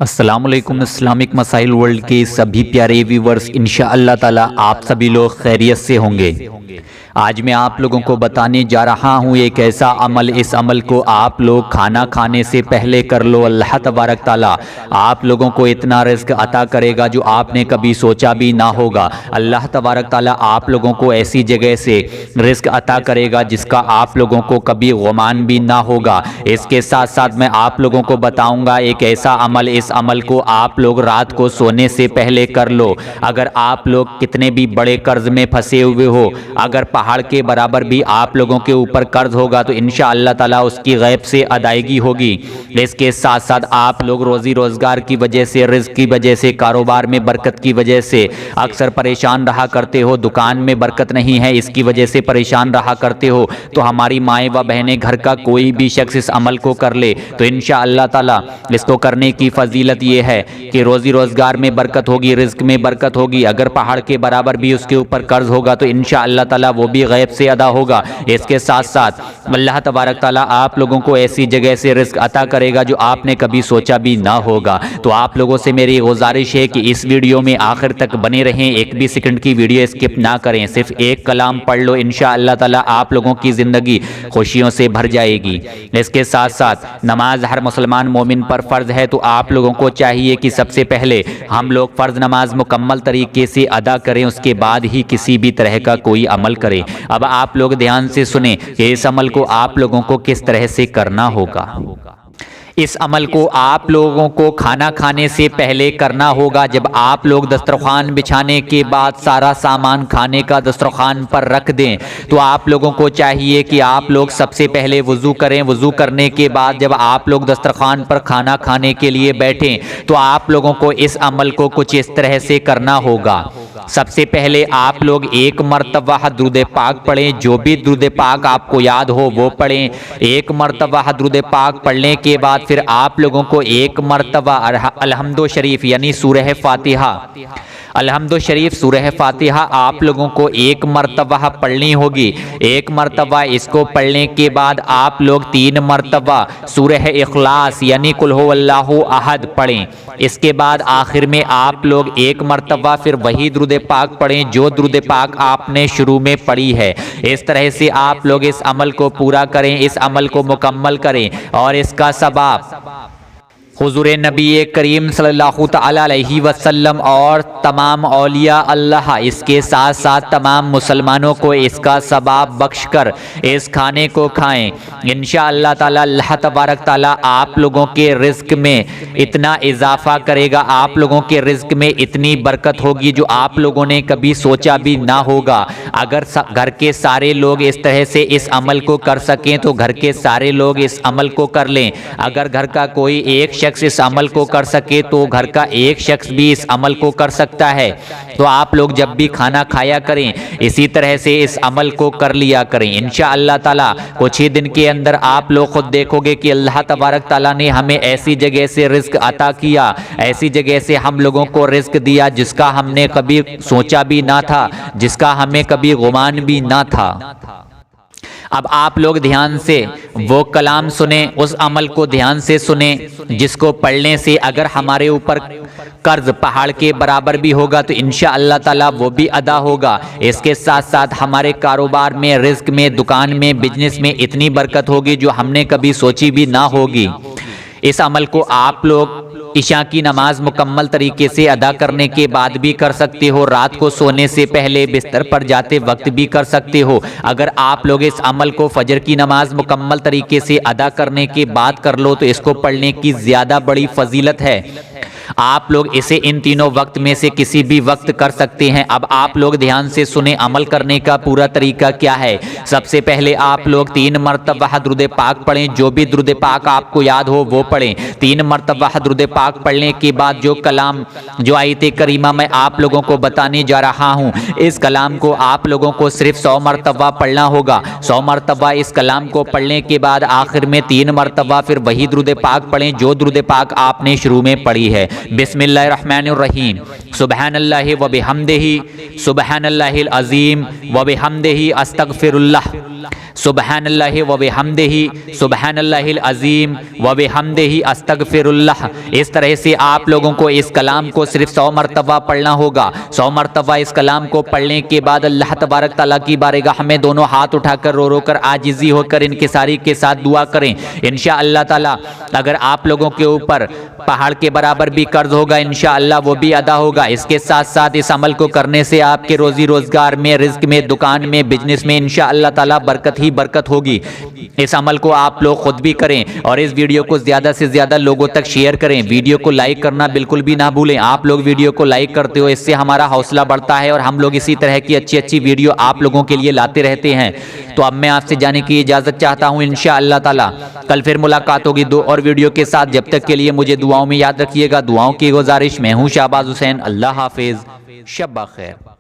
السلام علیکم۔ اسلامک مسائل ورلڈ کے سبھی پیارے ویورز، انشاءاللہ تعالی آپ سبھی لوگ خیریت سے ہوں گے۔ آج میں آپ لوگوں کو بتانے جا رہا ہوں ایک ایسا عمل، اس عمل کو آپ لوگ کھانا کھانے سے پہلے کر لو، اللہ تبارک تعالی آپ لوگوں کو اتنا رزق عطا کرے گا جو آپ نے کبھی سوچا بھی نہ ہوگا۔ اللہ تبارک تعالی آپ لوگوں کو ایسی جگہ سے رزق عطا کرے گا جس کا آپ لوگوں کو کبھی گمان بھی نہ ہوگا۔ اس کے ساتھ ساتھ میں آپ لوگوں کو بتاؤں گا ایک ایسا عمل، اس عمل کو آپ لوگ رات کو سونے سے پہلے کر لو۔ اگر آپ لوگ کتنے بھی بڑے قرض میں پھنسے ہوئے ہو، اگر پہاڑ کے برابر بھی آپ لوگوں کے اوپر قرض ہوگا تو انشاءاللہ تعالی اس کی غیب سے ادائیگی ہوگی۔ اس کے ساتھ ساتھ آپ لوگ روزی روزگار کی وجہ سے، رزق کی وجہ سے، کاروبار میں برکت کی وجہ سے اکثر پریشان رہا کرتے ہو، دکان میں برکت نہیں ہے اس کی وجہ سے پریشان رہا کرتے ہو، تو ہماری مائیں و بہنیں، گھر کا کوئی بھی شخص اس عمل کو کر لے تو انشاءاللہ تعالی اس کو کرنے کی فضیلت یہ ہے کہ روزی روزگار میں برکت ہوگی، رزق میں برکت ہوگی۔ اگر پہاڑ کے برابر بھی اس کے اوپر قرض ہوگا تو انشاءاللہ تعالی وہ بھی غیب سے ادا ہوگا۔ اس کے ساتھ ساتھ اللہ تبارک تعالی آپ لوگوں کو ایسی جگہ سے رزق عطا کرے گا جو آپ نے کبھی سوچا بھی نہ ہوگا۔ تو آپ لوگوں سے میری گزارش ہے کہ اس ویڈیو میں آخر تک بنے رہیں، ایک بھی سیکنڈ کی ویڈیو اسکپ نہ کریں، صرف ایک کلام پڑھ لو، انشاءاللہ تعالی آپ لوگوں کی زندگی خوشیوں سے بھر جائے گی۔ اس کے ساتھ ساتھ نماز ہر مسلمان مومن پر فرض ہے، تو آپ لوگوں کو چاہیے کہ سب سے پہلے ہم لوگ فرض نماز مکمل طریقے سے ادا کریں، اس کے بعد ہی کسی بھی طرح کا کوئی عمل کریں۔ اب آپ لوگ دھیان سے سنیں کہ اس عمل کو آپ لوگوں کو کس طرح سے کرنا ہوگا۔ اس عمل کو آپ لوگوں کو کھانا کھانے سے پہلے کرنا ہوگا۔ جب آپ لوگ دسترخوان بچھانے کے بعد سارا سامان کھانے کا دسترخوان پر رکھ دیں تو آپ لوگوں کو چاہیے کہ آپ لوگ سب سے پہلے وضو کریں۔ وضو کرنے کے بعد جب آپ لوگ دسترخوان پر کھانا کھانے کے لیے بیٹھیں تو آپ لوگوں کو اس عمل کو کچھ اس طرح سے کرنا ہوگا۔ سب سے پہلے آپ لوگ ایک مرتبہ درود پاک پڑھیں، جو بھی درود پاک آپ کو یاد ہو وہ پڑھیں۔ ایک مرتبہ درود پاک پڑھنے کے بعد پھر آپ لوگوں کو ایک مرتبہ الحمد شریف یعنی سورہ فاتحہ، الحمد شریف سورہ فاتحہ آپ لوگوں کو ایک مرتبہ پڑھنی ہوگی۔ ایک مرتبہ اس کو پڑھنے کے بعد آپ لوگ 3 مرتبہ سورہ اخلاص یعنی قل هو اللہ احد پڑھیں۔ اس کے بعد آخر میں آپ لوگ ایک مرتبہ پھر وہی درود پاک پڑھیں جو درود پاک آپ نے شروع میں پڑھی ہے۔ اس طرح سے آپ لوگ اس عمل کو پورا کریں، اس عمل کو مکمل کریں، اور اس کا ثواب حضور نبی کریم صلی اللہ تعالی علیہ وسلم اور تمام اولیاء اللہ، اس کے ساتھ ساتھ تمام مسلمانوں کو اس کا ثواب بخش کر اس کھانے کو کھائیں۔ انشاءاللہ تعالی اللہ تبارک تعالی آپ لوگوں کے رزق میں اتنا اضافہ کرے گا، آپ لوگوں کے رزق میں اتنی برکت ہوگی جو آپ لوگوں نے کبھی سوچا بھی نہ ہوگا۔ اگر گھر کے سارے لوگ اس طرح سے اس عمل کو کر سکیں تو گھر کے سارے لوگ اس عمل کو کر لیں۔ اگر گھر کا کوئی ایک شخص اس عمل کو کر سکے تو گھر کا ایک شخص بھی اس عمل کو کر سکتا ہے۔ تو آپ لوگ جب بھی کھانا کھایا کریں اسی طرح سے اس عمل کو کر لیا کریں۔ انشاءاللہ تعالی کچھ ہی دن کے اندر آپ لوگ خود دیکھو گے کہ اللہ تبارک تعالی نے ہمیں ایسی جگہ سے رزق عطا کیا، ایسی جگہ سے ہم لوگوں کو رزق دیا جس کا ہم نے کبھی سوچا بھی نہ تھا، جس کا ہمیں کبھی گمان بھی نہ تھا۔ اب آپ لوگ دھیان سے وہ کلام سنیں، اس عمل کو دھیان سے سنیں جس کو پڑھنے سے اگر ہمارے اوپر قرض پہاڑ کے برابر بھی ہوگا تو انشاءاللہ تعالی وہ بھی ادا ہوگا۔ اس کے ساتھ ساتھ ہمارے کاروبار میں، رزق میں، دکان میں، بزنس میں اتنی برکت ہوگی جو ہم نے کبھی سوچی بھی نہ ہوگی۔ اس عمل کو آپ لوگ عشاء کی نماز مکمل طریقے سے ادا کرنے کے بعد بھی کر سکتے ہو، رات کو سونے سے پہلے بستر پر جاتے وقت بھی کر سکتے ہو۔ اگر آپ لوگ اس عمل کو فجر کی نماز مکمل طریقے سے ادا کرنے کے بعد کر لو تو اس کو پڑھنے کی زیادہ بڑی فضیلت ہے۔ آپ لوگ اسے ان تینوں وقت میں سے کسی بھی وقت کر سکتے ہیں۔ اب آپ لوگ دھیان سے سنیں عمل کرنے کا پورا طریقہ کیا ہے۔ سب سے پہلے آپ لوگ 3 مرتبہ درود پاک پڑھیں، جو بھی درود پاک آپ کو یاد ہو وہ پڑھیں۔ 3 مرتبہ درود پاک پڑھنے کے بعد جو کلام، جو آیت کریمہ میں آپ لوگوں کو بتانے جا رہا ہوں، اس کلام کو آپ لوگوں کو صرف 100 مرتبہ پڑھنا ہوگا۔ 100 مرتبہ اس کلام کو پڑھنے کے بعد آخر میں 3 مرتبہ پھر وہی درود پاک پڑھیں جو درود پاک آپ نے شروع میں پڑھی ہے۔ بسم اللہ الرحمن الرحیم سبحان اللہ و بحمدہ سبحان اللہ العظیم و بحمدہ استغفر اللہ سبحان اللہ و بحمدہ سبحان اللہ العظیم و بحمدہ استغفر اللہ۔ اس طرح سے آپ لوگوں کو اس کلام کو صرف 100 مرتبہ پڑھنا ہوگا۔ 100 مرتبہ اس کلام کو پڑھنے کے بعد اللہ تبارک تعالیٰ کی بارگاہ میں دونوں ہاتھ اٹھا کر رو رو کر عاجزی ہو کر انکساری کے ساتھ دعا کریں۔ انشاءاللہ تعالیٰ اگر آپ لوگوں کے اوپر پہاڑ کے برابر بھی قرض ہوگا انشاءاللہ وہ بھی ادا ہوگا۔ اس کے ساتھ ساتھ اس عمل کو کرنے سے آپ کے روزی روزگار میں، رزق میں، دکان میں، بزنس میں انشاءاللہ تعالیٰ برکت ہی برکت ہوگی۔ اس عمل کو آپ لوگ خود بھی کریں اور اس ویڈیو کو زیادہ سے زیادہ لوگوں تک شیئر کریں۔ ویڈیو کو لائک کرنا بالکل بھی نہ بھولیں۔ آپ لوگ ویڈیو کو لائک کرتے ہو، اس سے ہمارا حوصلہ بڑھتا ہے اور ہم لوگ اسی طرح کی اچھی اچھی ویڈیو آپ لوگوں کے لیے لاتے رہتے ہیں۔ تو اب میں آپ سے جانے کی اجازت چاہتا ہوں انشاءاللہ تعالیٰ۔ کل پھر ملاقات ہوگی 2 اور ویڈیو کے ساتھ۔ جب تک کے لیے مجھے دعاؤں میں یاد رکھیے گا۔ دعاؤں کی گزارش، میں ہوں شہباز حسین۔ اللہ حافظ، شب بخیر۔